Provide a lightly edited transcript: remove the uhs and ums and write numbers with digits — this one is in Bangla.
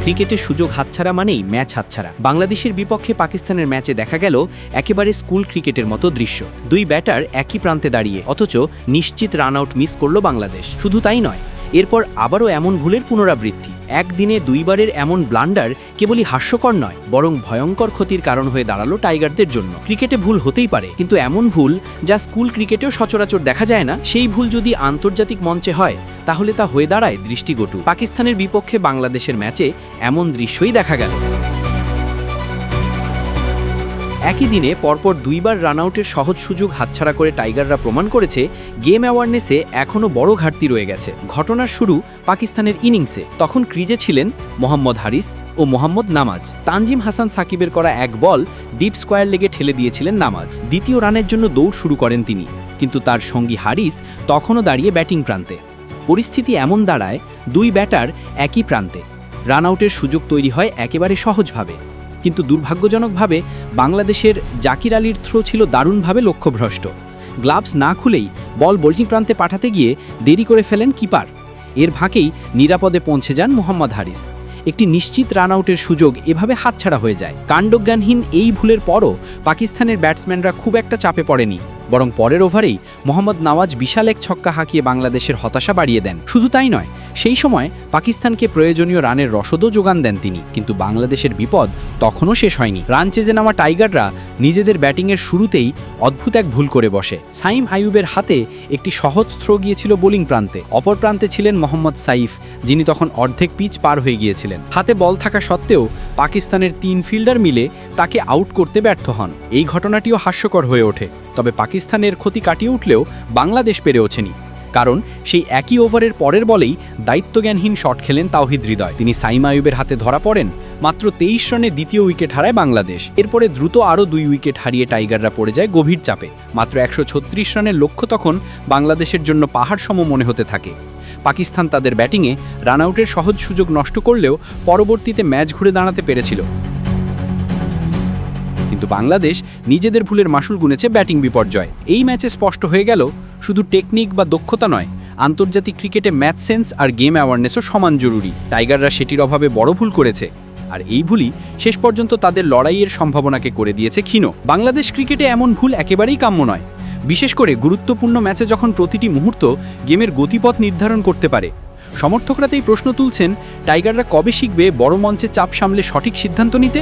ক্রিকেটের সুযোগ হাতছাড়া মানেই ম্যাচ হাতছাড়া। বাংলাদেশের বিপক্ষে পাকিস্তানের ম্যাচে দেখা গেল একেবারে স্কুল ক্রিকেটের মতো দৃশ্য। দুই ব্যাটার একই প্রান্তে দাঁড়িয়ে, অথচ নিশ্চিত রান আউট মিস করল বাংলাদেশ। শুধু তাই নয়, এরপর আবারও এমন ভুলের পুনরাবৃত্তি। একদিনে দুইবারের এমন ব্লান্ডার কেবলই হাস্যকর নয়, বরং ভয়ঙ্কর ক্ষতির কারণ হয়ে দাঁড়ালো টাইগারদের জন্য। ক্রিকেটে ভুল হতেই পারে, কিন্তু এমন ভুল যা স্কুল ক্রিকেটেও সচরাচর দেখা যায় না, সেই ভুল যদি আন্তর্জাতিক মঞ্চে হয় তাহলে তা হয়ে দাঁড়ায় দৃষ্টিকটু। পাকিস্তানের বিপক্ষে বাংলাদেশের ম্যাচে এমন দৃশ্যই দেখা গেল। একই দিনে পরপর দুইবার রানআউটের সহজ সুযোগ হাতছাড়া করে টাইগাররা প্রমাণ করেছে গেম অ্যাওয়ারনেসে এখনও বড় ঘাটতি রয়ে গেছে। ঘটনার শুরু পাকিস্তানের ইনিংসে। তখন ক্রিজে ছিলেন মোহাম্মদ হারিস ও মোহাম্মদ নামাজ। তানজিম হাসান সাকিবের করা এক বল ডিপ স্কোয়ার লেগে ঠেলে দিয়েছিলেন নামাজ। দ্বিতীয় রানের জন্য দৌড় শুরু করেন তিনি, কিন্তু তার সঙ্গী হারিস তখনও দাঁড়িয়ে ব্যাটিং প্রান্তে। পরিস্থিতি এমন দাঁড়ায়, দুই ব্যাটার একই প্রান্তে। রানআউটের সুযোগ তৈরি হয় একেবারে সহজভাবে, কিন্তু দুর্ভাগ্যজনকভাবে বাংলাদেশের জাকির আলীর থ্রো ছিল দারুণভাবে লক্ষ্যভ্রষ্ট। গ্লাভস না খুলেই বল বোলিং প্রান্তে পাঠাতে গিয়ে দেরি করে ফেলেন কিপার। এর ফাঁকেই নিরাপদে পৌঁছে যান মোহাম্মদ হারিস। একটি নিশ্চিত রানআউটের সুযোগ এভাবে হাতছাড়া হয়ে যায়। কাণ্ডজ্ঞানহীন এই ভুলের পরও পাকিস্তানের ব্যাটসম্যানরা খুব একটা চাপে পড়েনি, বরং পরের ওভারেই মোহাম্মদ নওয়াজ বিশাল এক ছক্কা হাঁকিয়ে বাংলাদেশের হতাশা বাড়িয়ে দেন। শুধু তাই নয়, সেই সময় পাকিস্তানকে প্রয়োজনীয় রানের রসদও যোগান দেন তিনি। কিন্তু বাংলাদেশের বিপদ তখনও শেষ হয়নি। রান চেজে নামা টাইগাররা নিজেদের ব্যাটিংয়ের শুরুতেই অদ্ভুত এক ভুল করে বসে। সাইম আইয়ুবের হাতে একটি সহজ থ্রো গিয়েছিল বোলিং প্রান্তে। অপর প্রান্তে ছিলেন মোহাম্মদ সাইফ, যিনি তখন অর্ধেক পিচ পার হয়ে গিয়েছিলেন। হাতে বল থাকা সত্ত্বেও পাকিস্তানের 3 ফিল্ডার মিলে তাকে আউট করতে ব্যর্থ হন। এই ঘটনাটিও হাস্যকর হয়ে ওঠে। তবে পাকিস্তানের ক্ষতি কাটিয়ে উঠলেও বাংলাদেশ পেরে ওঠেনি, কারণ সেই একই ওভারের পরের বলেই দায়িত্বজ্ঞানহীন শট খেলেন তাওহিদ হৃদয়। তিনি সাইম আইয়ুবের হাতে ধরা পড়েন। মাত্র 23 রানে দ্বিতীয় উইকেট হারায় বাংলাদেশ। এরপরে দ্রুত আরও 2 উইকেট হারিয়ে টাইগাররা পড়ে যায় গভীর চাপে। মাত্র 136 রানের লক্ষ্য তখন বাংলাদেশের জন্য পাহাড় সম মনে হতে থাকে। পাকিস্তান তাদের ব্যাটিংয়ে রানআউটের সহজ সুযোগ নষ্ট করলেও পরবর্তীতে ম্যাচ ঘুরে দাঁড়াতে পেরেছিল। কিন্তু বাংলাদেশ নিজেদের ভুলের মাসুল গুনেছে ব্যাটিং বিপর্যয়। এই ম্যাচে স্পষ্ট হয়ে গেল, শুধু টেকনিক বা দক্ষতা নয়, আন্তর্জাতিক ক্রিকেটে ম্যাচ সেন্স আর গেম অ্যাওয়ারনেসও সমান জরুরি। টাইগাররা সেটির অভাবে বড় ভুল করেছে, আর এই ভুলই শেষ পর্যন্ত তাদের লড়াইয়ের সম্ভাবনাকে করে দিয়েছে ক্ষীণ। বাংলাদেশ ক্রিকেটে এমন ভুল একেবারেই কাম্য নয়, বিশেষ করে গুরুত্বপূর্ণ ম্যাচে যখন প্রতিটি মুহূর্ত গেমের গতিপথ নির্ধারণ করতে পারে। সমর্থকরা তাই প্রশ্ন তুলছেন, টাইগাররা কবে শিখবে বড় মঞ্চে চাপ সামলে সঠিক সিদ্ধান্ত নিতে?